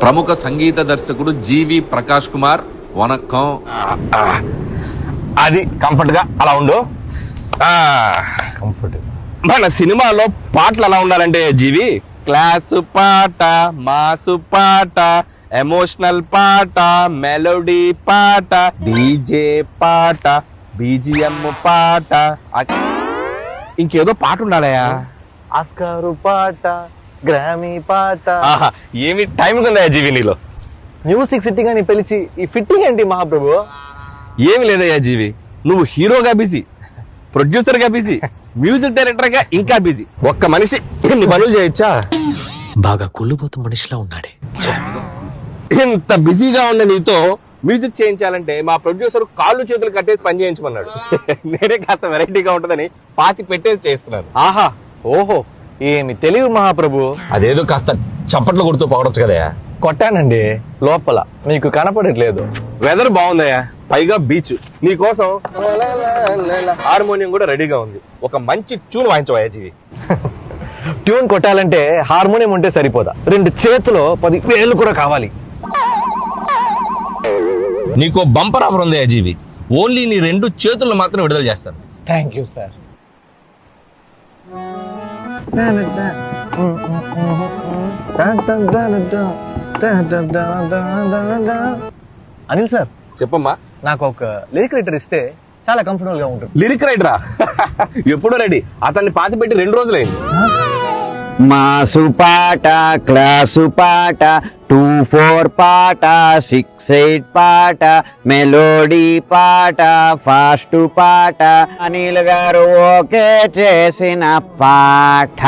ప్రముఖ సంగీత దర్శకుడు జీవి ప్రకాష్ కుమార్ వనక్కం. అది కంఫర్ట్ గా అలా ఉండు. కంఫర్ట్ మన సినిమాలో పాటలు ఎలా ఉండాలంటే జీవి, క్లాసు పాట, మాసు పాట, ఎమోషనల్ పాట, మెలోడీ పాట, డీజే పాట, బీజిఎం పాట, ఇంకేదో పాట ఉండాలయా, ఆస్కారు పాట, గ్రామీ పాట. ఏమి టైం ఉందా జీవి నీలో? మ్యూజిక్ సిట్టింగ్ అని పిలిచి ఈ ఫిట్టింగ్ ఏంటి మహాప్రభు? ఏమి లేదయ్యా జీవి, నువ్వు హీరోగా బిజీ, ప్రొడ్యూసర్ గా బిజీ, మ్యూజిక్ డైరెక్టర్ గా ఇంకా బిజీ. ఒక్క మనిషి ఇన్ని పనులు చేయొచ్చా? బాగా కుళ్ళుబోతు మనిషిలా ఉన్నాడే. ఇంత బిజీగా ఉన్న నీతో మ్యూజిక్ చేయించాలంటే మా ప్రొడ్యూసర్ కాళ్ళు చేతులు కట్టేసి పని చేయించమన్నాడు. నేనే కాస్త వెరైటీగా ఉంటుందని పాతి పెట్టేసి చేస్తున్నాను. ఆహా, ఓహో, ఏమి తెలివి మహాప్రభు. అదేదో కాస్త చప్పట్లు కొడుతూ పోగొచ్చు కదయా. కొట్టానండి లోపల, మీకు కనపడట్లేదు. వెదర్ బాగుందయ్యా, పైగా బీచ్. నీకోసం హార్మోనియం కూడా రెడీగా ఉంది. ఒక మంచి ట్యూన్ వాయించవయ్యా జీవి. ట్యూన్ కొట్టాలంటే హార్మోనియం ఉంటే సరిపోదా, 2 చేతులు 10 వేలు కూడా కావాలి. నీకో బంపర్ ఆఫర్ ఉందయ్యా జీవి, ఓన్లీ నీ 2 చేతులను మాత్రం విడుదల చేస్తాను. Thank you sir. Anil sir, చెప్పమ్మా. నాకు ఒక లిరిక్ రైటర్ ఇస్తే చాలా కంఫర్టబుల్ గా ఉంటుంది. లిరిక్ రైటరా? ఎప్పుడో రెడీ. అతన్ని పాతి పెట్టి 2 రోజులైంది. మాసు పాట, క్లాసు పాట, 2-4 పాట, 6-8 పాట, మెలోడీ పాట, ఫాస్ట్ పాట, అనిల్ గారు ఓకే చేసిన పాట.